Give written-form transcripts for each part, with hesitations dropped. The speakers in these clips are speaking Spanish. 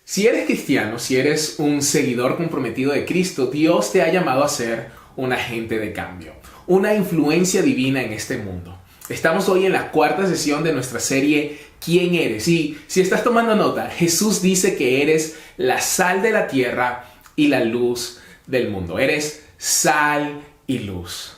Si eres cristiano, si eres un seguidor comprometido de Cristo, Dios te ha llamado a ser un agente de cambio, una influencia divina en este mundo. Estamos hoy en la cuarta sesión de nuestra serie ¿Quién eres? Y si estás tomando nota, Jesús dice que eres la sal de la tierra y la luz del mundo. Eres sal y luz.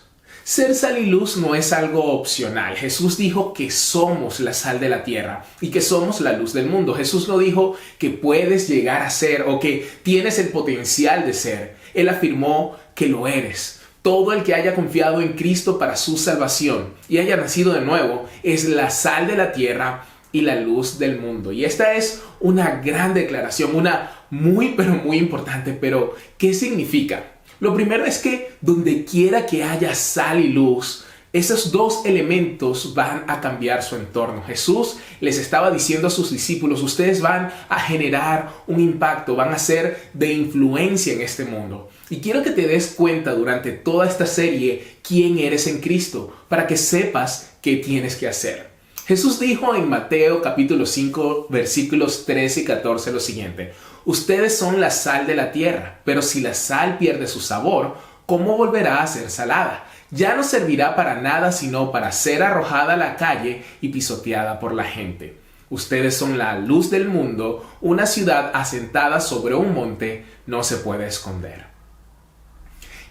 Ser sal y luz no es algo opcional. Jesús dijo que somos la sal de la tierra y que somos la luz del mundo. Jesús no dijo que puedes llegar a ser o que tienes el potencial de ser. Él afirmó que lo eres. Todo el que haya confiado en Cristo para su salvación y haya nacido de nuevo es la sal de la tierra y la luz del mundo. Y esta es una gran declaración, una muy importante. Pero, ¿qué significa? Lo primero es que donde quiera que haya sal y luz, esos dos elementos van a cambiar su entorno. Jesús les estaba diciendo a sus discípulos, ustedes van a generar un impacto, van a ser de influencia en este mundo. Y quiero que te des cuenta durante toda esta serie quién eres en Cristo, para que sepas qué tienes que hacer. Jesús dijo en Mateo capítulo 5 versículos 13 y 14 lo siguiente: ustedes son la sal de la tierra, pero si la sal pierde su sabor, ¿cómo volverá a ser salada? Ya no servirá para nada sino para ser arrojada a la calle y pisoteada por la gente. Ustedes son la luz del mundo, una ciudad asentada sobre un monte no se puede esconder.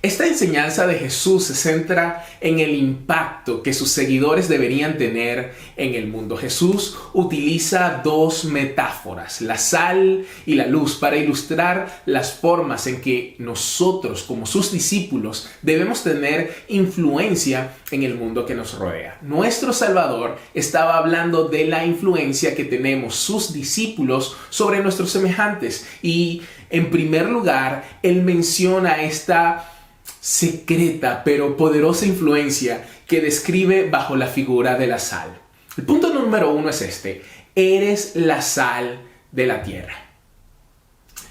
Esta enseñanza de Jesús se centra en el impacto que sus seguidores deberían tener en el mundo. Jesús utiliza dos metáforas, la sal y la luz, para ilustrar las formas en que nosotros, como sus discípulos, debemos tener influencia en el mundo que nos rodea. Nuestro Salvador estaba hablando de la influencia que tenemos sus discípulos sobre nuestros semejantes. Y en primer lugar, Él menciona esta secreta pero poderosa influencia que describe bajo la figura de la sal. El punto número 1 es este: eres la sal de la tierra.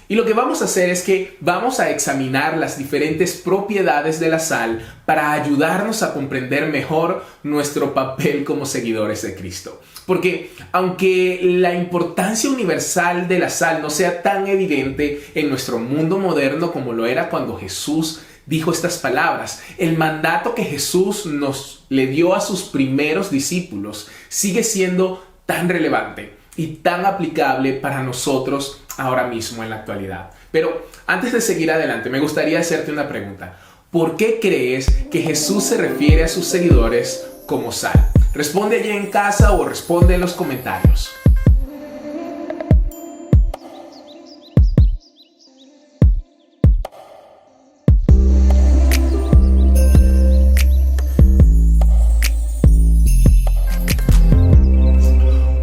Y lo que vamos a hacer es que vamos a examinar las diferentes propiedades de la sal para ayudarnos a comprender mejor nuestro papel como seguidores de Cristo. Porque aunque la importancia universal de la sal no sea tan evidente en nuestro mundo moderno como lo era cuando Jesús dijo estas palabras, el mandato que Jesús le dio a sus primeros discípulos sigue siendo tan relevante y tan aplicable para nosotros ahora mismo en la actualidad. Pero antes de seguir adelante, me gustaría hacerte una pregunta. ¿Por qué crees que Jesús se refiere a sus seguidores como sal? Responde allá en casa o responde en los comentarios.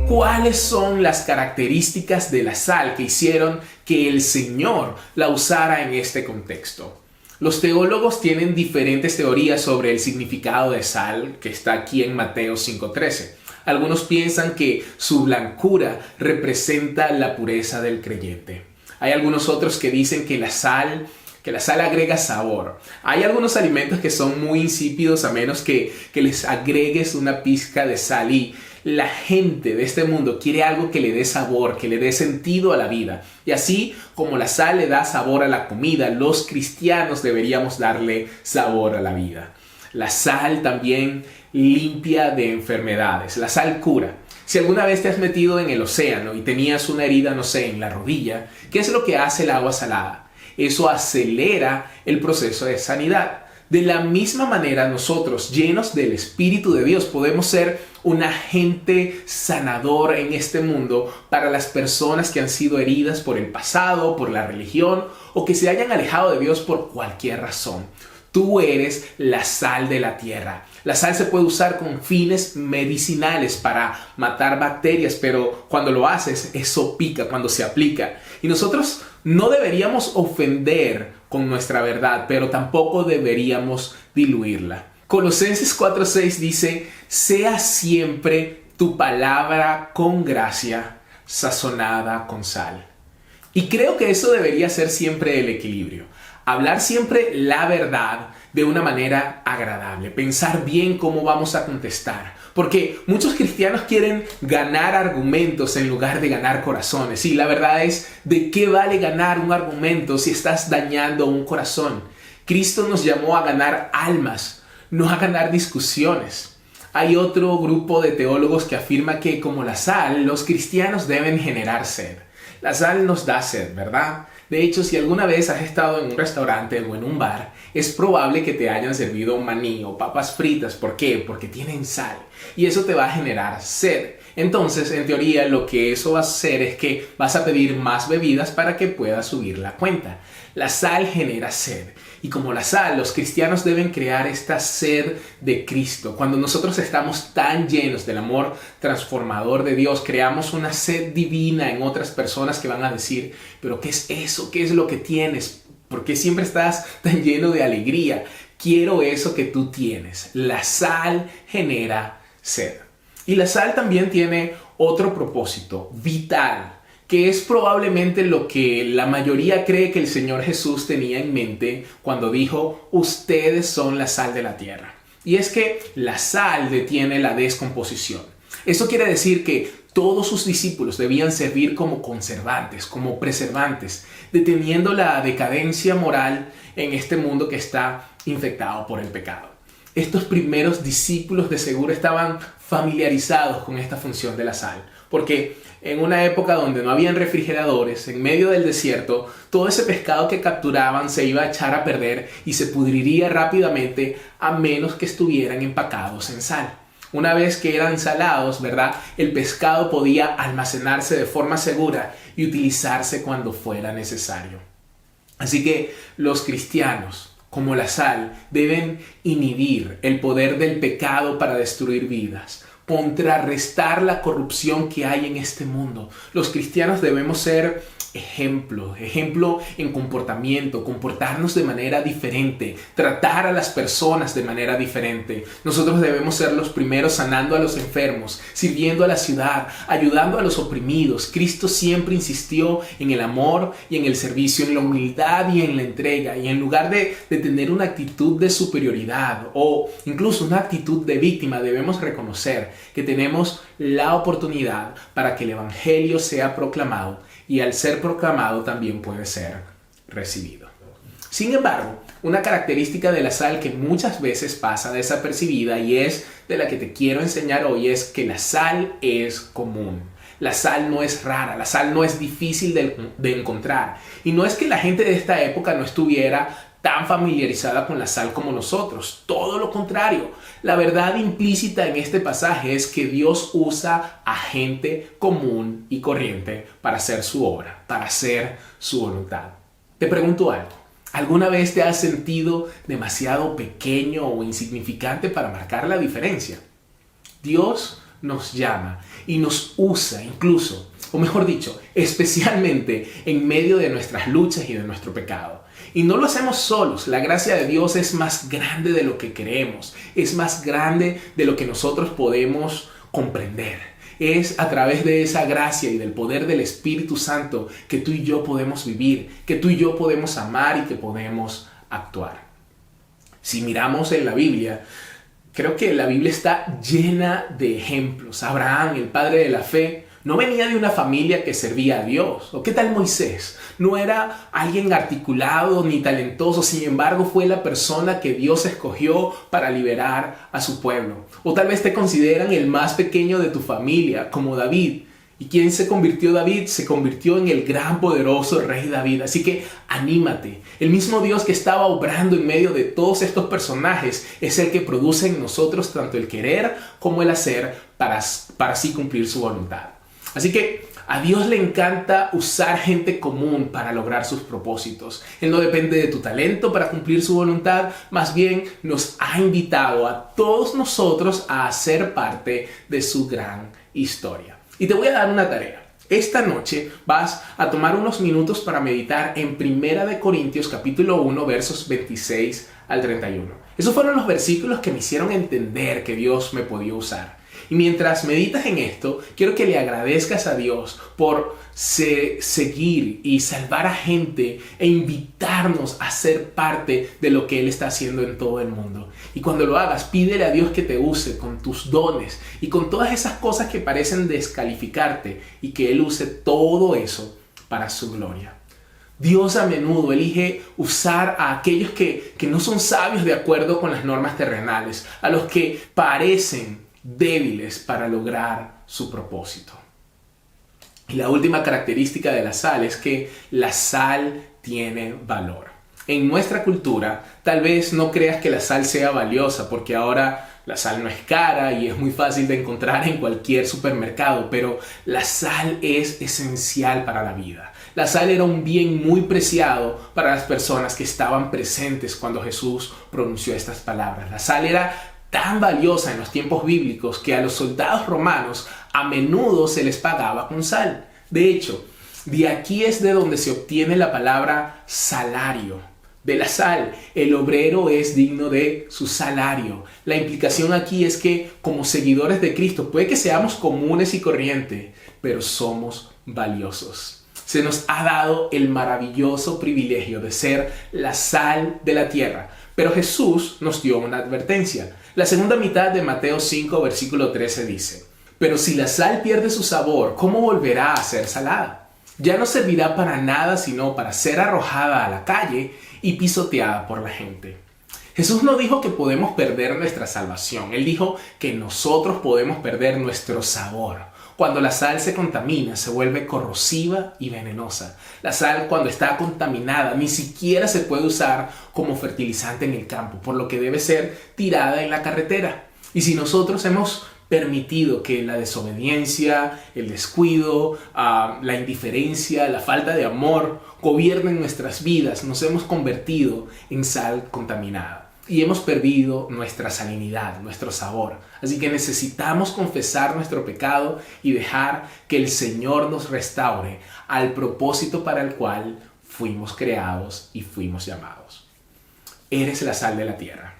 ¿Cuáles son las características de la sal que hicieron que el Señor la usara en este contexto? Los teólogos tienen diferentes teorías sobre el significado de sal, que está aquí en Mateo 5:13. Algunos piensan que su blancura representa la pureza del creyente. Hay algunos otros que dicen que la sal agrega sabor. Hay algunos alimentos que son muy insípidos a menos que les agregues una pizca de sal, y la gente de este mundo quiere algo que le dé sabor, que le dé sentido a la vida. Y así como la sal le da sabor a la comida, los cristianos deberíamos darle sabor a la vida. La sal también limpia de enfermedades. La sal cura. Si alguna vez te has metido en el océano y tenías una herida, no sé, en la rodilla, ¿qué es lo que hace el agua salada? Eso acelera el proceso de sanidad. De la misma manera, nosotros, llenos del Espíritu de Dios, podemos ser un agente sanador en este mundo para las personas que han sido heridas por el pasado, por la religión o que se hayan alejado de Dios por cualquier razón. Tú eres la sal de la tierra. La sal se puede usar con fines medicinales para matar bacterias, pero cuando lo haces, eso pica cuando se aplica. Y nosotros no deberíamos ofender con nuestra verdad, pero tampoco deberíamos diluirla. Colosenses 4:6 dice: sea siempre tu palabra con gracia, sazonada con sal. Y creo que eso debería ser siempre el equilibrio. Hablar siempre la verdad de una manera agradable. Pensar bien cómo vamos a contestar. Porque muchos cristianos quieren ganar argumentos en lugar de ganar corazones. Y la verdad es, ¿de qué vale ganar un argumento si estás dañando un corazón? Cristo nos llamó a ganar almas, no a ganar discusiones. Hay otro grupo de teólogos que afirma que, como la sal, los cristianos deben generar sed. La sal nos da sed, ¿verdad? De hecho, si alguna vez has estado en un restaurante o en un bar, es probable que te hayan servido maní o papas fritas. ¿Por qué? Porque tienen sal y eso te va a generar sed. Entonces, en teoría, lo que eso va a hacer es que vas a pedir más bebidas para que puedas subir la cuenta. La sal genera sed. Y como la sal, los cristianos deben crear esta sed de Cristo. Cuando nosotros estamos tan llenos del amor transformador de Dios, creamos una sed divina en otras personas que van a decir, ¿pero qué es eso? ¿Qué es lo que tienes? ¿Por qué siempre estás tan lleno de alegría? Quiero eso que tú tienes. La sal genera sed. Y la sal también tiene otro propósito vital, que es probablemente lo que la mayoría cree que el Señor Jesús tenía en mente cuando dijo, ustedes son la sal de la tierra. Y es que la sal detiene la descomposición. Eso quiere decir que todos sus discípulos debían servir como conservantes, como preservantes, deteniendo la decadencia moral en este mundo que está infectado por el pecado. Estos primeros discípulos de seguro estaban familiarizados con esta función de la sal, porque en una época donde no habían refrigeradores, en medio del desierto, todo ese pescado que capturaban se iba a echar a perder y se pudriría rápidamente a menos que estuvieran empacados en sal. Una vez que eran salados, ¿verdad? El pescado podía almacenarse de forma segura y utilizarse cuando fuera necesario. Así que los cristianos, como la sal, deben inhibir el poder del pecado para destruir vidas, contrarrestar la corrupción que hay en este mundo. Los cristianos debemos ser ejemplo en comportamiento, comportarnos de manera diferente, tratar a las personas de manera diferente. Nosotros debemos ser los primeros sanando a los enfermos, sirviendo a la ciudad, ayudando a los oprimidos. Cristo siempre insistió en el amor y en el servicio, en la humildad y en la entrega. Y en lugar de tener una actitud de superioridad o incluso una actitud de víctima, debemos reconocer que tenemos la oportunidad para que el evangelio sea proclamado y al ser proclamado también puede ser recibido. Sin embargo, una característica de la sal que muchas veces pasa desapercibida y es de la que te quiero enseñar hoy es que la sal es común. La sal no es rara, la sal no es difícil de encontrar. Y no es que la gente de esta época no estuviera tan familiarizada con la sal como nosotros. Todo lo contrario. La verdad implícita en este pasaje es que Dios usa a gente común y corriente para hacer su obra, para hacer su voluntad. Te pregunto algo. ¿Alguna vez te has sentido demasiado pequeño o insignificante para marcar la diferencia? Dios nos llama y nos usa incluso, o mejor dicho, especialmente en medio de nuestras luchas y de nuestro pecado. Y no lo hacemos solos. La gracia de Dios es más grande de lo que creemos. Es más grande de lo que nosotros podemos comprender. Es a través de esa gracia y del poder del Espíritu Santo que tú y yo podemos vivir, que tú y yo podemos amar y que podemos actuar. Si miramos en la Biblia, creo que la Biblia está llena de ejemplos. Abraham, el padre de la fe, no venía de una familia que servía a Dios. ¿O qué tal Moisés? No era alguien articulado ni talentoso, sin embargo fue la persona que Dios escogió para liberar a su pueblo. O tal vez te consideran el más pequeño de tu familia, como David. ¿Y quién se convirtió David? Se convirtió en el gran poderoso rey David. Así que anímate. El mismo Dios que estaba obrando en medio de todos estos personajes es el que produce en nosotros tanto el querer como el hacer para así cumplir su voluntad. Así que a Dios le encanta usar gente común para lograr sus propósitos. Él no depende de tu talento para cumplir su voluntad, más bien nos ha invitado a todos nosotros a ser parte de su gran historia. Y te voy a dar una tarea. Esta noche vas a tomar unos minutos para meditar en 1 Corintios capítulo 1 versos 26 al 31. Esos fueron los versículos que me hicieron entender que Dios me podía usar. Y mientras meditas en esto, quiero que le agradezcas a Dios por seguir y salvar a gente e invitarnos a ser parte de lo que Él está haciendo en todo el mundo. Y cuando lo hagas, pídele a Dios que te use con tus dones y con todas esas cosas que parecen descalificarte, y que Él use todo eso para su gloria. Dios a menudo elige usar a aquellos que no son sabios de acuerdo con las normas terrenales, a los que parecen débiles para lograr su propósito. Y la última característica de la sal es que la sal tiene valor. En nuestra cultura, tal vez no creas que la sal sea valiosa, porque ahora la sal no es cara y es muy fácil de encontrar en cualquier supermercado, pero la sal es esencial para la vida. La sal era un bien muy preciado para las personas que estaban presentes cuando Jesús pronunció estas palabras. La sal era tan valiosa en los tiempos bíblicos que a los soldados romanos a menudo se les pagaba con sal. De hecho, de aquí es de donde se obtiene la palabra salario. De la sal, el obrero es digno de su salario. La implicación aquí es que como seguidores de Cristo, puede que seamos comunes y corrientes, pero somos valiosos. Se nos ha dado el maravilloso privilegio de ser la sal de la tierra. Pero Jesús nos dio una advertencia. La segunda mitad de Mateo 5, versículo 13 dice: pero si la sal pierde su sabor, ¿cómo volverá a ser salada? Ya no servirá para nada sino para ser arrojada a la calle y pisoteada por la gente. Jesús no dijo que podemos perder nuestra salvación. Él dijo que nosotros podemos perder nuestro sabor. Cuando la sal se contamina, se vuelve corrosiva y venenosa. La sal, cuando está contaminada, ni siquiera se puede usar como fertilizante en el campo, por lo que debe ser tirada en la carretera. Y si nosotros hemos permitido que la desobediencia, el descuido, la indiferencia, la falta de amor gobiernen nuestras vidas, nos hemos convertido en sal contaminada y hemos perdido nuestra salinidad, nuestro sabor. Así que necesitamos confesar nuestro pecado y dejar que el Señor nos restaure al propósito para el cual fuimos creados y fuimos llamados. Eres la sal de la tierra.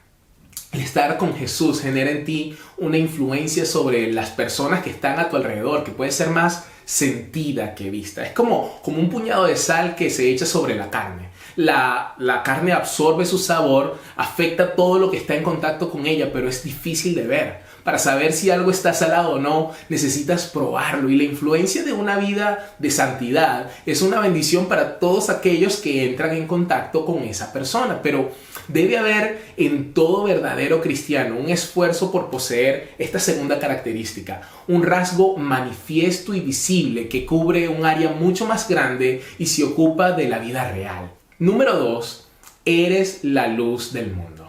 El estar con Jesús genera en ti una influencia sobre las personas que están a tu alrededor, que puede ser más sentida que vista. Es como un puñado de sal que se echa sobre la carne. La carne absorbe su sabor, afecta todo lo que está en contacto con ella, pero es difícil de ver. Para saber si algo está salado o no, necesitas probarlo. Y la influencia de una vida de santidad es una bendición para todos aquellos que entran en contacto con esa persona. Pero debe haber en todo verdadero cristiano un esfuerzo por poseer esta segunda característica, un rasgo manifiesto y visible que cubre un área mucho más grande y se ocupa de la vida real. Número 2, eres la luz del mundo.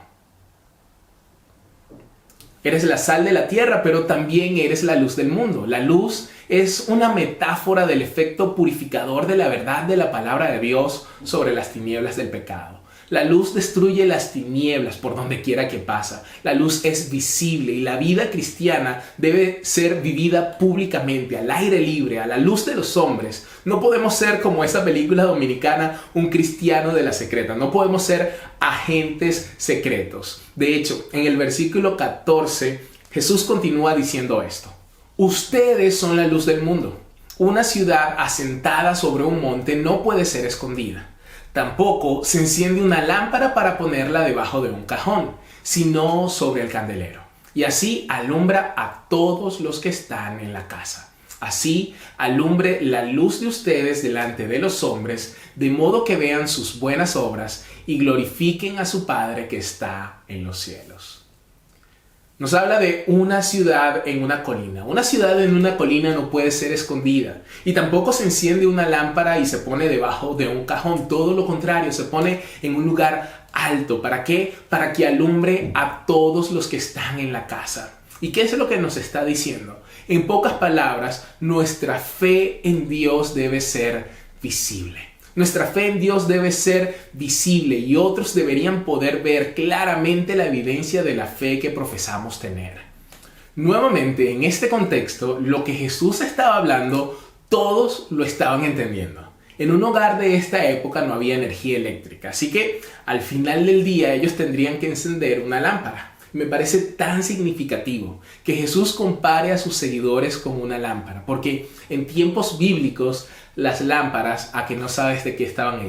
Eres la sal de la tierra, pero también eres la luz del mundo. La luz es una metáfora del efecto purificador de la verdad de la palabra de Dios sobre las tinieblas del pecado. La luz destruye las tinieblas por donde quiera que pasa. La luz es visible y la vida cristiana debe ser vivida públicamente, al aire libre, a la luz de los hombres. No podemos ser como esa película dominicana, un cristiano de la secreta. No podemos ser agentes secretos. De hecho, en el versículo 14, Jesús continúa diciendo esto: ustedes son la luz del mundo. Una ciudad asentada sobre un monte no puede ser escondida. Tampoco se enciende una lámpara para ponerla debajo de un cajón, sino sobre el candelero. Y así alumbra a todos los que están en la casa. Así alumbre la luz de ustedes delante de los hombres, de modo que vean sus buenas obras y glorifiquen a su Padre que está en los cielos. Nos habla de una ciudad en una colina. Una ciudad en una colina no puede ser escondida. Y tampoco se enciende una lámpara y se pone debajo de un cajón. Todo lo contrario, se pone en un lugar alto. ¿Para qué? Para que alumbre a todos los que están en la casa. ¿Y qué es lo que nos está diciendo? En pocas palabras, nuestra fe en Dios debe ser visible. Nuestra fe en Dios debe ser visible y otros deberían poder ver claramente la evidencia de la fe que profesamos tener. Nuevamente, en este contexto, lo que Jesús estaba hablando, todos lo estaban entendiendo. En un hogar de esta época no había energía eléctrica, así que al final del día ellos tendrían que encender una lámpara. me parece tan significativo que Jesús compare a sus seguidores con una lámpara, porque en tiempos bíblicos las lámparas, a que no sabes de qué estaban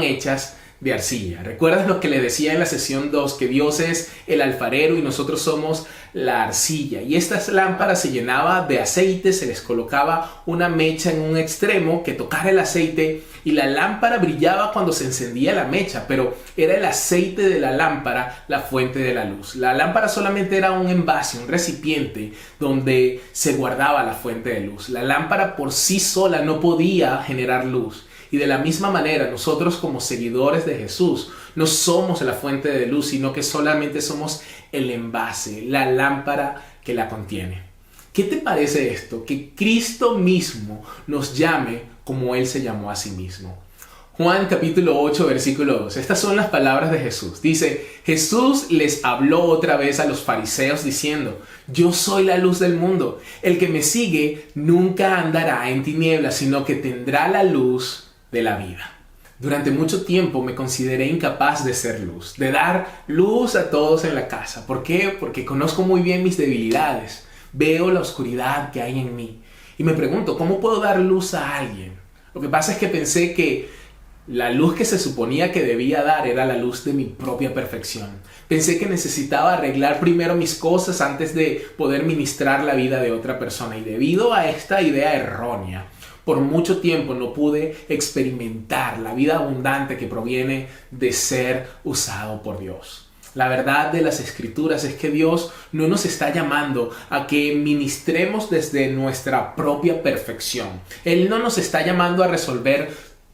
hechas de arcilla. ¿Recuerdas lo que le decía en la sesión 2? Que Dios es el alfarero y nosotros somos la arcilla. Y estas lámparas se llenaban de aceite, se les colocaba una mecha en un extremo que tocara el aceite y la lámpara brillaba cuando se encendía la mecha, pero era el aceite de la lámpara la fuente de la luz. La lámpara solamente era un envase, un recipiente donde se guardaba la fuente de luz. La lámpara por sí sola no podía generar luz. Y de la misma manera, nosotros como seguidores de Jesús no somos la fuente de luz, sino que solamente somos el envase, la lámpara que la contiene. ¿Qué te parece esto? Que Cristo mismo nos llame como Él se llamó a sí mismo. Juan capítulo 8, versículo 2. Estas son las palabras de Jesús. Dice, Jesús les habló otra vez a los fariseos diciendo, yo soy la luz del mundo. El que me sigue nunca andará en tinieblas, sino que tendrá la luz de la vida. Durante mucho tiempo me consideré incapaz de ser luz, de dar luz a todos en la casa. ¿Por qué? Porque conozco muy bien mis debilidades, veo la oscuridad que hay en mí y me pregunto, ¿cómo puedo dar luz a alguien? Lo que pasa es que pensé que la luz que se suponía que debía dar era la luz de mi propia perfección. Pensé que necesitaba arreglar primero mis cosas antes de poder ministrar la vida de otra persona, y debido a esta idea errónea, por mucho tiempo no pude experimentar la vida abundante que proviene de ser usado por Dios. La verdad de las Escrituras es que Dios no nos está llamando a que ministremos desde nuestra propia perfección. Él no nos está llamando a resolver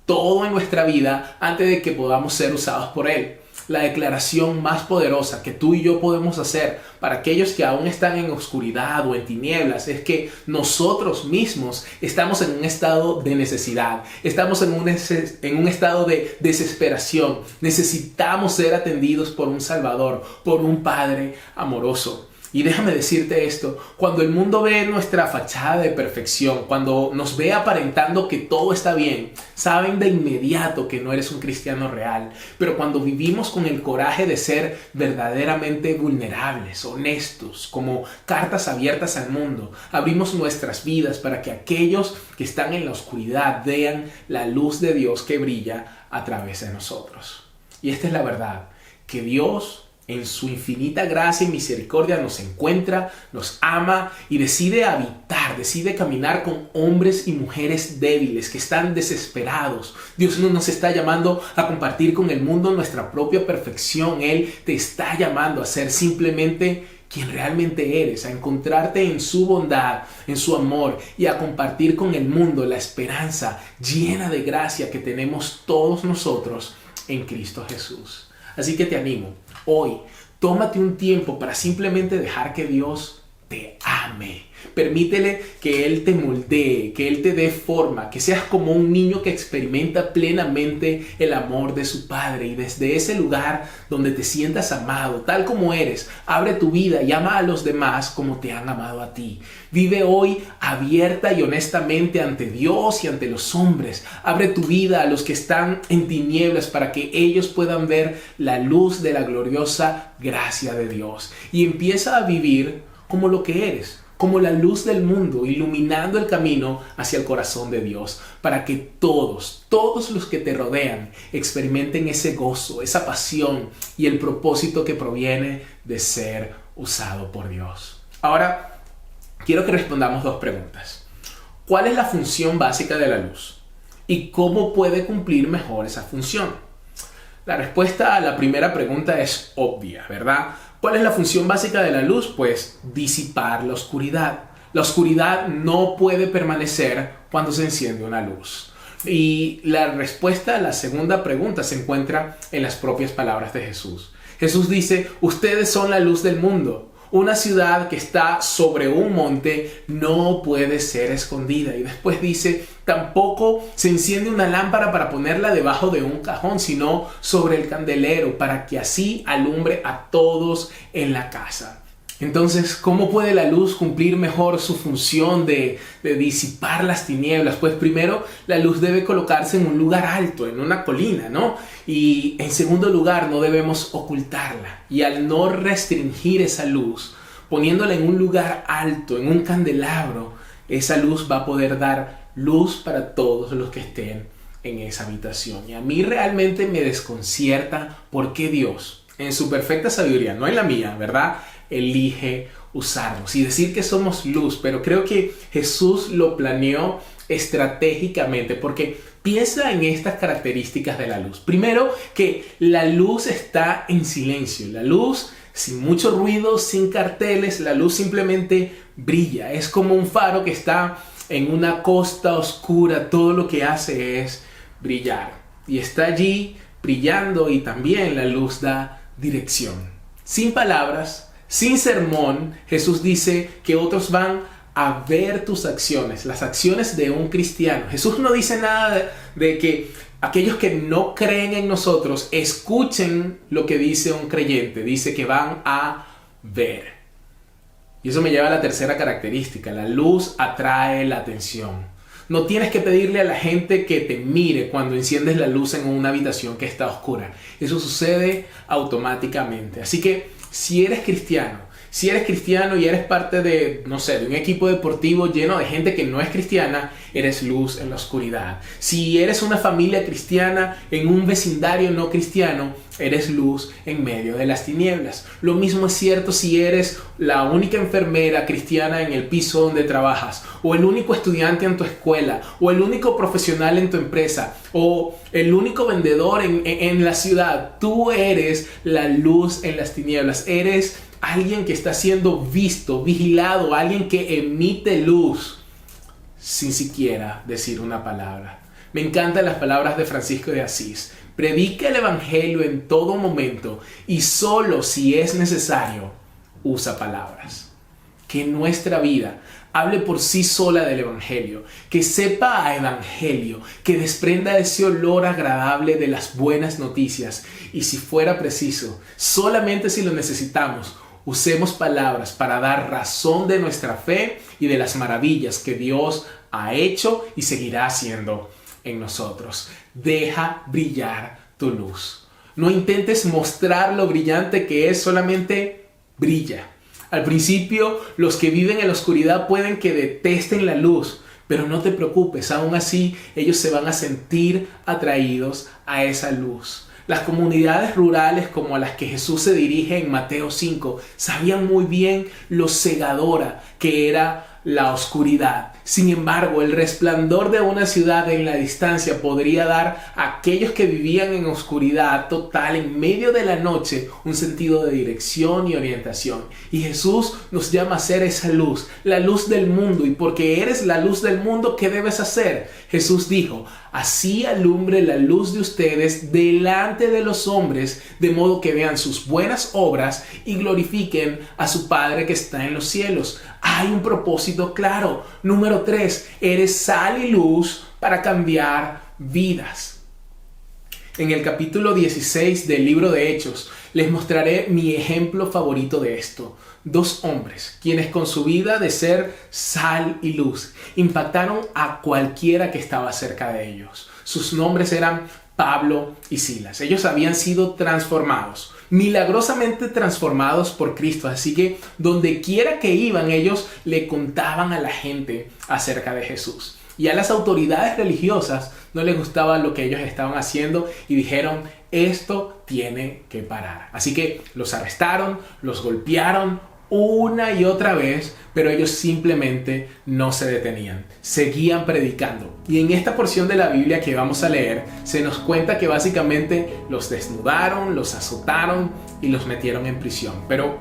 todo en nuestra vida antes de que podamos ser usados por Él. La declaración más poderosa que tú y yo podemos hacer para aquellos que aún están en oscuridad o en tinieblas es que nosotros mismos estamos en un estado de necesidad, estamos en un estado de desesperación. Necesitamos ser atendidos por un Salvador, por un Padre amoroso. Y déjame decirte esto, cuando el mundo ve nuestra fachada de perfección, cuando nos ve aparentando que todo está bien, saben de inmediato que no eres un cristiano real. Pero cuando vivimos con el coraje de ser verdaderamente vulnerables, honestos, como cartas abiertas al mundo, abrimos nuestras vidas para que aquellos que están en la oscuridad vean la luz de Dios que brilla a través de nosotros. Y esta es la verdad, que Dios, en su infinita gracia y misericordia, nos encuentra, nos ama y decide habitar, decide caminar con hombres y mujeres débiles que están desesperados. Dios no nos está llamando a compartir con el mundo nuestra propia perfección. Él te está llamando a ser simplemente quien realmente eres, a encontrarte en su bondad, en su amor y a compartir con el mundo la esperanza llena de gracia que tenemos todos nosotros en Cristo Jesús. Así que te animo. Hoy, tómate un tiempo para simplemente dejar que Dios te ame. Permítele que Él te moldee, que Él te dé forma, que seas como un niño que experimenta plenamente el amor de su Padre. Y desde ese lugar donde te sientas amado, tal como eres, abre tu vida y ama a los demás como te han amado a ti. Vive hoy abierta y honestamente ante Dios y ante los hombres. Abre tu vida a los que están en tinieblas para que ellos puedan ver la luz de la gloriosa gracia de Dios. Y empieza a vivir como lo que eres, como la luz del mundo, iluminando el camino hacia el corazón de Dios, para que todos los que te rodean experimenten ese gozo, esa pasión y el propósito que proviene de ser usado por Dios. Ahora, quiero que respondamos dos preguntas. ¿Cuál es la función básica de la luz? ¿Y cómo puede cumplir mejor esa función? La respuesta a la primera pregunta es obvia, ¿verdad? ¿Cuál es la función básica de la luz? Pues disipar la oscuridad. La oscuridad no puede permanecer cuando se enciende una luz. Y la respuesta a la segunda pregunta se encuentra en las propias palabras de Jesús. Jesús dice, ustedes son la luz del mundo. Una ciudad que está sobre un monte no puede ser escondida. Y después dice, tampoco se enciende una lámpara para ponerla debajo de un cajón, sino sobre el candelero, para que así alumbre a todos en la casa. Entonces, ¿cómo puede la luz cumplir mejor su función de disipar las tinieblas? Pues primero, la luz debe colocarse en un lugar alto, en una colina, ¿no? Y en segundo lugar, no debemos ocultarla. Y al no restringir esa luz, poniéndola en un lugar alto, en un candelabro, esa luz va a poder dar luz para todos los que estén en esa habitación. Y a mí realmente me desconcierta por qué Dios, en su perfecta sabiduría, no en la mía, ¿verdad?, elige usarnos y decir que somos luz. Pero creo que Jesús lo planeó estratégicamente, porque piensa en estas características de la luz. Primero, que la luz está en silencio. La luz, sin mucho ruido, sin carteles, la luz simplemente brilla. Es como un faro que está en una costa oscura. Todo lo que hace es brillar. Y está allí brillando, y también la luz da dirección. Sin palabras, sin sermón, Jesús dice que otros van a ver tus acciones, las acciones de un cristiano. Jesús no dice nada de que aquellos que no creen en nosotros escuchen lo que dice un creyente. Dice que van a ver. Y eso me lleva a la tercera característica. La luz atrae la atención. No tienes que pedirle a la gente que te mire cuando enciendes la luz en una habitación que está oscura. Eso sucede automáticamente. Así que si eres cristiano y eres parte de, no sé, de un equipo deportivo lleno de gente que no es cristiana, eres luz en la oscuridad. Si eres una familia cristiana en un vecindario no cristiano, eres luz en medio de las tinieblas. Lo mismo es cierto si eres la única enfermera cristiana en el piso donde trabajas, o el único estudiante en tu escuela, o el único profesional en tu empresa, o el único vendedor en la ciudad. Tú eres la luz en las tinieblas. Eres alguien que está siendo visto, vigilado, alguien que emite luz sin siquiera decir una palabra. Me encantan las palabras de Francisco de Asís. Predica el evangelio en todo momento y solo si es necesario, usa palabras. Que nuestra vida hable por sí sola del evangelio, que sepa a evangelio, que desprenda ese olor agradable de las buenas noticias, y si fuera preciso, solamente si lo necesitamos, usemos palabras para dar razón de nuestra fe y de las maravillas que Dios ha hecho y seguirá haciendo en nosotros. Deja brillar tu luz. No intentes mostrar lo brillante que es, solamente brilla. Al principio, los que viven en la oscuridad pueden que detesten la luz, pero no te preocupes, aún así ellos se van a sentir atraídos a esa luz. Las comunidades rurales como a las que Jesús se dirige en Mateo 5 sabían muy bien lo cegadora que era la oscuridad. Sin embargo, el resplandor de una ciudad en la distancia podría dar a aquellos que vivían en oscuridad total en medio de la noche un sentido de dirección y orientación. Y Jesús nos llama a ser esa luz, la luz del mundo. Y porque eres la luz del mundo, ¿qué debes hacer? Jesús dijo: así alumbre la luz de ustedes delante de los hombres, de modo que vean sus buenas obras y glorifiquen a su Padre que está en los cielos. Hay un propósito claro. Número 3, eres sal y luz para cambiar vidas. En el capítulo 16 del libro de Hechos les mostraré mi ejemplo favorito de esto. 2 hombres, quienes con su vida de ser sal y luz impactaron a cualquiera que estaba cerca de ellos. Sus nombres eran Pablo y Silas. Ellos habían sido transformados, milagrosamente transformados por Cristo. Así que donde quiera que iban, ellos le contaban a la gente acerca de Jesús. Y a las autoridades religiosas no les gustaba lo que ellos estaban haciendo y dijeron: esto tiene que parar. Así que los arrestaron, los golpearon una y otra vez, pero ellos simplemente no se detenían, seguían predicando. Y en esta porción de la Biblia que vamos a leer, se nos cuenta que básicamente los desnudaron, los azotaron y los metieron en prisión. Pero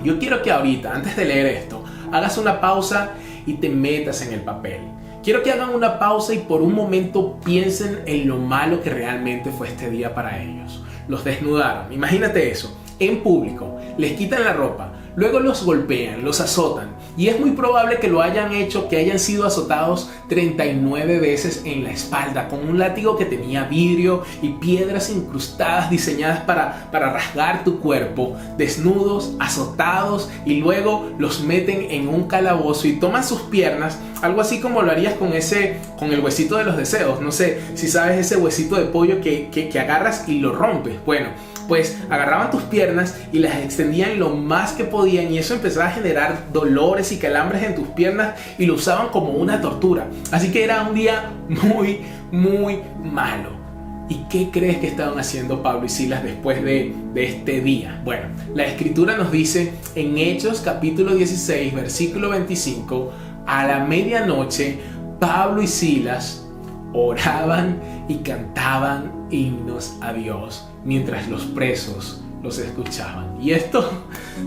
yo quiero que ahorita, antes de leer esto, hagas una pausa y te metas en el papel. Quiero que hagan una pausa y por un momento piensen en lo malo que realmente fue este día para ellos. Los desnudaron, imagínate eso, en público, les quitan la ropa, Luego los golpean, los azotan. Y es muy probable que lo hayan hecho, que hayan sido azotados 39 veces en la espalda con un látigo que tenía vidrio y piedras incrustadas diseñadas para rasgar tu cuerpo. Desnudos, azotados, y luego los meten en un calabozo y toman sus piernas, algo así como lo harías con el huesito de los deseos. No sé si sabes ese huesito de pollo que agarras y lo rompes. Bueno, pues agarraban tus piernas y las extendían lo más que podían, y eso empezaba a generar dolores y calambres en tus piernas, y lo usaban como una tortura. Así que era un día muy, muy malo. ¿Y qué crees que estaban haciendo Pablo y Silas después de este día? Bueno, la escritura nos dice en Hechos capítulo 16, versículo 25, a la medianoche Pablo y Silas oraban y cantaban himnos a Dios mientras los presos los escuchaban. Y esto,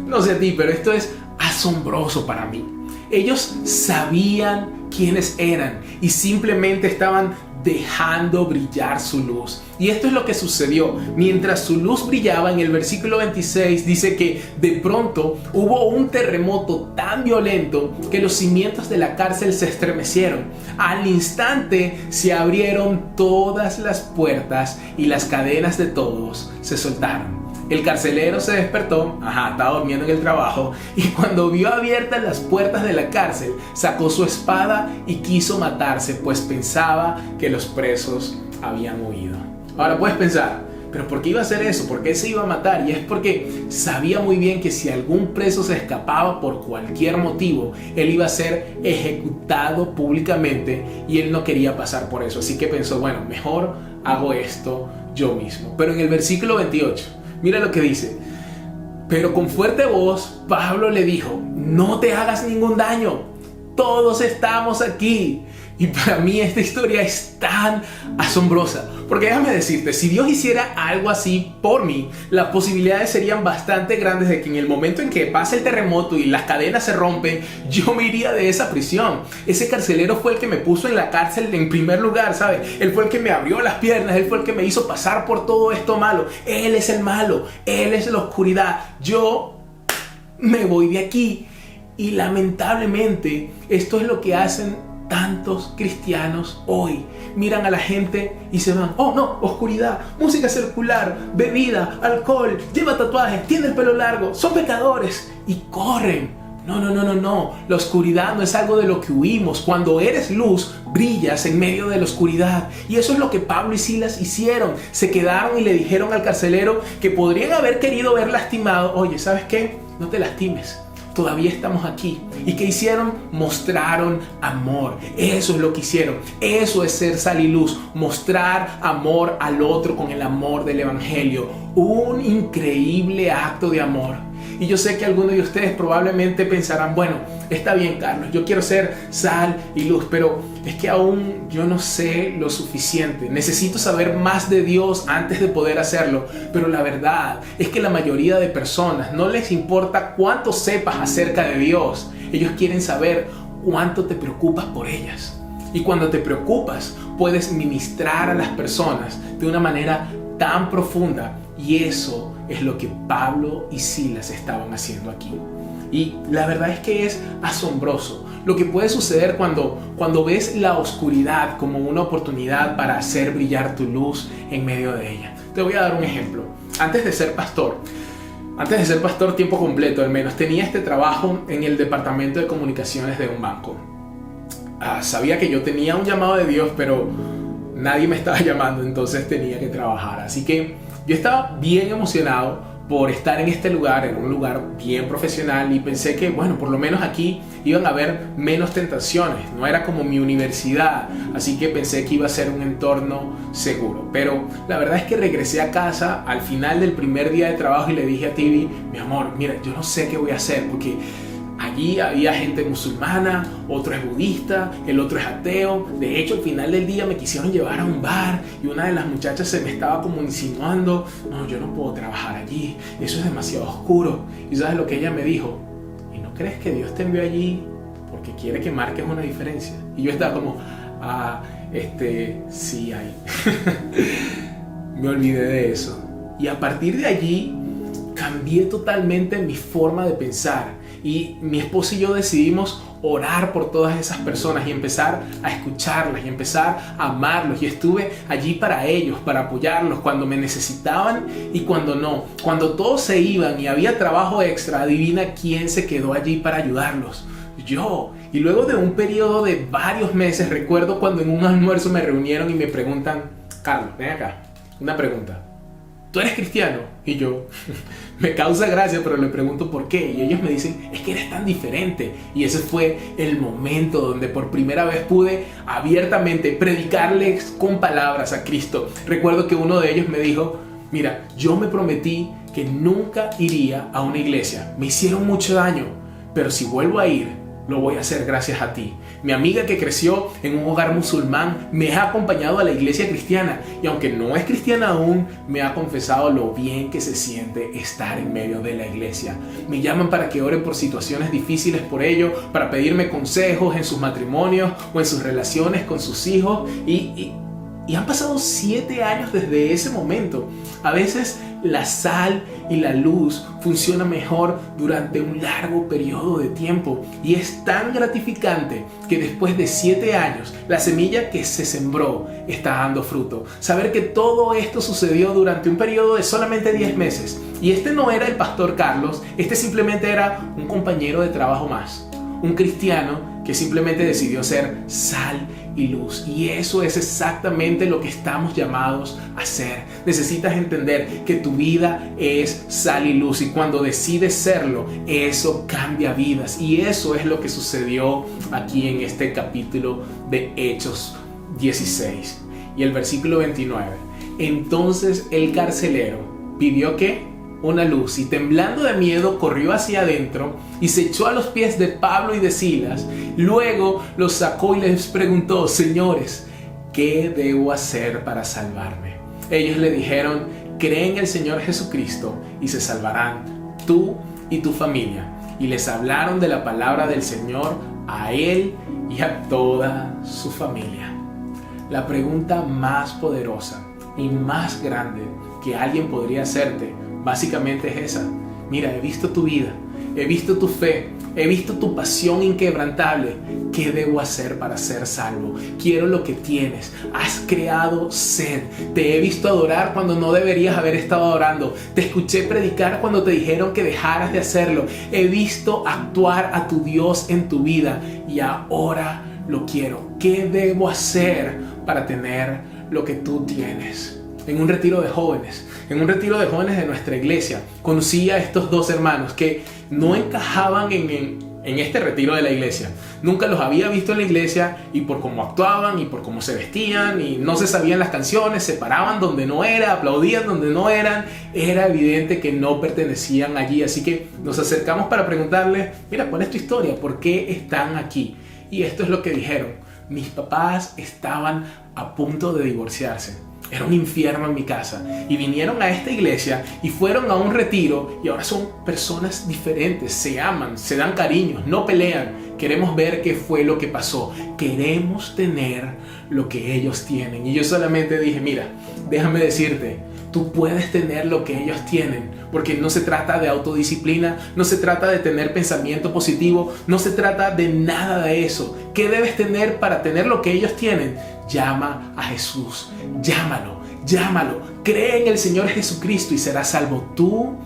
no sé a ti, pero esto es asombroso para mí. Ellos sabían quiénes eran y simplemente estaban dejando brillar su luz. Y esto es lo que sucedió. Mientras su luz brillaba, en el versículo 26 dice que de pronto hubo un terremoto tan violento que los cimientos de la cárcel se estremecieron. Al instante se abrieron todas las puertas y las cadenas de todos se soltaron. El carcelero se despertó, estaba durmiendo en el trabajo, y cuando vio abiertas las puertas de la cárcel, sacó su espada y quiso matarse, pues pensaba que los presos habían huido. Ahora puedes pensar, ¿pero por qué iba a hacer eso? ¿Por qué se iba a matar? Y es porque sabía muy bien que si algún preso se escapaba por cualquier motivo, él iba a ser ejecutado públicamente, y él no quería pasar por eso. Así que pensó, bueno, mejor hago esto yo mismo. Pero en el versículo 28, mira lo que dice: pero con fuerte voz Pablo le dijo, no te hagas ningún daño, todos estamos aquí. Y para mí esta historia es tan asombrosa, porque déjame decirte, si Dios hiciera algo así por mí, las posibilidades serían bastante grandes de que en el momento en que pase el terremoto y las cadenas se rompen, yo me iría de esa prisión. Ese carcelero fue el que me puso en la cárcel en primer lugar, ¿sabes? Él fue el que me abrió las piernas, él fue el que me hizo pasar por todo esto malo. Él es el malo, él es la oscuridad. Yo me voy de aquí. Y lamentablemente esto es lo que hacen tantos cristianos hoy. Miran a la gente y se van. Oh no, oscuridad, música circular, bebida, alcohol, lleva tatuajes, tiene el pelo largo, son pecadores, y corren. No. La oscuridad no es algo de lo que huimos. Cuando eres luz, brillas en medio de la oscuridad. Y eso es lo que Pablo y Silas hicieron. Se quedaron y le dijeron al carcelero que podrían haber querido ver lastimado. Oye, ¿sabes qué? No te lastimes. Todavía estamos aquí. ¿Y qué hicieron? Mostraron amor. Eso es lo que hicieron. Eso es ser sal y luz. Mostrar amor al otro con el amor del evangelio. Un increíble acto de amor. Y yo sé que algunos de ustedes probablemente pensarán, bueno, está bien, Carlos, yo quiero ser sal y luz, pero es que aún yo no sé lo suficiente. Necesito saber más de Dios antes de poder hacerlo. Pero la verdad es que la mayoría de personas no les importa cuánto sepas acerca de Dios. Ellos quieren saber cuánto te preocupas por ellas. Y cuando te preocupas, puedes ministrar a las personas de una manera tan profunda. Y eso es lo que Pablo y Silas estaban haciendo aquí. Y la verdad es que es asombroso lo que puede suceder cuando ves la oscuridad como una oportunidad para hacer brillar tu luz en medio de ella. Te voy a dar un ejemplo. Antes de ser pastor tiempo completo al menos, tenía este trabajo en el departamento de comunicaciones de un banco. Sabía que yo tenía un llamado de Dios, pero nadie me estaba llamando, entonces tenía que trabajar. Así que yo estaba bien emocionado por estar en este lugar, en un lugar bien profesional, y pensé que, bueno, por lo menos aquí iban a haber menos tentaciones. No era como mi universidad, así que pensé que iba a ser un entorno seguro. Pero la verdad es que regresé a casa al final del primer día de trabajo y le dije a Tibi, mi amor, mira, yo no sé qué voy a hacer, porque allí había gente musulmana, otro es budista, el otro es ateo. De hecho, al final del día me quisieron llevar a un bar y una de las muchachas se me estaba como insinuando, no, yo no puedo trabajar allí, eso es demasiado oscuro. Y ¿sabes lo que ella me dijo? ¿Y no crees que Dios te envió allí porque quiere que marques una diferencia? Y yo estaba como, sí hay. Me olvidé de eso. Y a partir de allí cambié totalmente mi forma de pensar. Y mi esposa y yo decidimos orar por todas esas personas y empezar a escucharlas y empezar a amarlos. Y estuve allí para ellos, para apoyarlos cuando me necesitaban y cuando no. Cuando todos se iban y había trabajo extra, adivina quién se quedó allí para ayudarlos. Yo. Y luego de un periodo de varios meses, recuerdo cuando en un almuerzo me reunieron y me preguntan: Carlos, ven acá, una pregunta. ¿Tú eres cristiano? Y yo, me causa gracia, pero le pregunto por qué. Y ellos me dicen: es que eres tan diferente. Y ese fue el momento donde por primera vez pude abiertamente predicarles con palabras a Cristo. Recuerdo que uno de ellos me dijo: mira, yo me prometí que nunca iría a una iglesia. Me hicieron mucho daño, pero si vuelvo a ir, lo voy a hacer gracias a ti. Mi amiga que creció en un hogar musulmán me ha acompañado a la iglesia cristiana y aunque no es cristiana aún, me ha confesado lo bien que se siente estar en medio de la iglesia. Me llaman para que ore por situaciones difíciles por ello, para pedirme consejos en sus matrimonios o en sus relaciones con sus hijos y han pasado 7 años desde ese momento. A veces la sal y la luz funcionan mejor durante un largo periodo de tiempo y es tan gratificante que después de 7 años la semilla que se sembró está dando fruto. Saber que todo esto sucedió durante un periodo de solamente 10 meses y este no era el pastor Carlos, este simplemente era un compañero de trabajo más, un cristiano que simplemente decidió ser sal y luz. Y eso es exactamente lo que estamos llamados a hacer. Necesitas entender que tu vida es sal y luz y cuando decides serlo, eso cambia vidas. Y eso es lo que sucedió aquí en este capítulo de Hechos 16. Y el versículo 29. Entonces el carcelero pidió que una luz y temblando de miedo corrió hacia adentro y se echó a los pies de Pablo y de Silas. Luego los sacó y les preguntó: señores, ¿qué debo hacer para salvarme? Ellos le dijeron: cree en el Señor Jesucristo y se salvarán tú y tu familia. Y les hablaron de la palabra del Señor a él y a toda su familia. La pregunta más poderosa y más grande que alguien podría hacerte básicamente es esa. Mira, he visto tu vida, he visto tu fe, he visto tu pasión inquebrantable. ¿Qué debo hacer para ser salvo? Quiero lo que tienes. Has creado sed. Te he visto adorar cuando no deberías haber estado adorando. Te escuché predicar cuando te dijeron que dejaras de hacerlo. He visto actuar a tu Dios en tu vida y ahora lo quiero. ¿Qué debo hacer para tener lo que tú tienes? En un retiro de jóvenes de nuestra iglesia, conocí a estos dos hermanos que no encajaban en este retiro de la iglesia. Nunca los había visto en la iglesia y por cómo actuaban y por cómo se vestían y no se sabían las canciones, se paraban donde no era, aplaudían donde no eran, era evidente que no pertenecían allí. Así que nos acercamos para preguntarles: mira, ¿cuál es tu historia? ¿Por qué están aquí? Y esto es lo que dijeron: mis papás estaban a punto de divorciarse. Era un infierno en mi casa y vinieron a esta iglesia y fueron a un retiro y ahora son personas diferentes, se aman, se dan cariños, no pelean. Queremos ver qué fue lo que pasó, queremos tener lo que ellos tienen. Y yo solamente dije: mira, déjame decirte, tú puedes tener lo que ellos tienen, porque no se trata de autodisciplina, no se trata de tener pensamiento positivo, no se trata de nada de eso. ¿Qué debes tener para tener lo que ellos tienen? Llama a Jesús, llámalo, cree en el Señor Jesucristo y serás salvo tú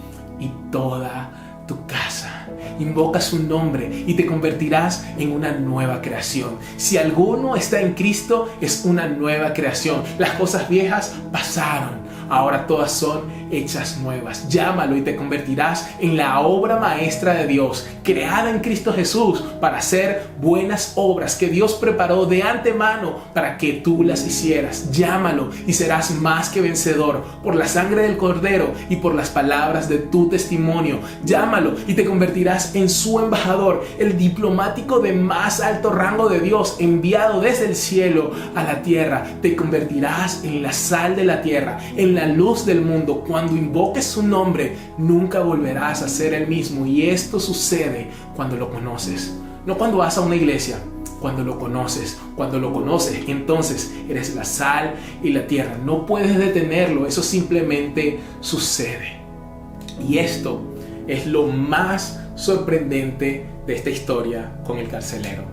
y toda tu casa. Invoca su nombre y te convertirás en una nueva creación. Si alguno está en Cristo, es una nueva creación. Las cosas viejas pasaron, ahora todas son hechas nuevas. Llámalo y te convertirás en la obra maestra de Dios, creada en Cristo Jesús para hacer buenas obras que Dios preparó de antemano para que tú las hicieras. Llámalo y serás más que vencedor por la sangre del Cordero y por las palabras de tu testimonio. Llámalo y te convertirás en su embajador, el diplomático de más alto rango de Dios, enviado desde el cielo a la tierra. Te convertirás en la sal de la tierra, en la luz del mundo. Cuando invoques su nombre, nunca volverás a ser el mismo. Y esto sucede cuando lo conoces, no cuando vas a una iglesia. Cuando lo conoces, entonces eres la sal y la tierra. No puedes detenerlo, eso simplemente sucede. Y esto es lo más sorprendente de esta historia con el carcelero.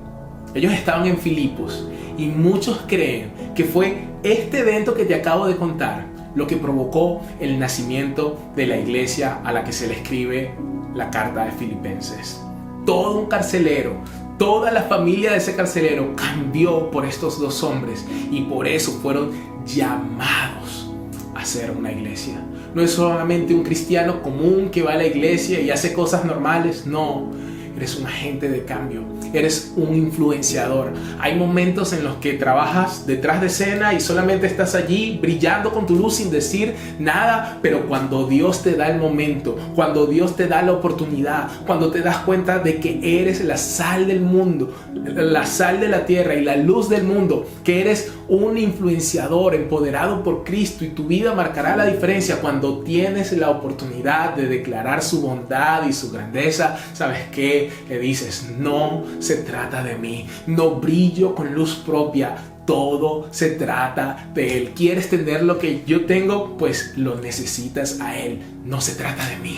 Ellos estaban en Filipos y muchos creen que fue este evento que te acabo de contar lo que provocó el nacimiento de la iglesia a la que se le escribe la carta de Filipenses. Todo un carcelero, toda la familia de ese carcelero cambió por estos dos hombres y por eso fueron llamados a ser una iglesia. No es solamente un cristiano común que va a la iglesia y hace cosas normales, no. Eres un agente de cambio, eres un influenciador. Hay momentos en los que trabajas detrás de escena y solamente estás allí brillando con tu luz sin decir nada, pero cuando Dios te da el momento, cuando Dios te da la oportunidad, cuando te das cuenta de que eres la sal del mundo, la sal de la tierra y la luz del mundo, que eres un influenciador empoderado por Cristo y tu vida marcará la diferencia cuando tienes la oportunidad de declarar su bondad y su grandeza. ¿Sabes qué? Le dices, no se trata de mí, no brillo con luz propia, todo se trata de Él. ¿Quieres tener lo que yo tengo? Pues lo necesitas a Él, no se trata de mí.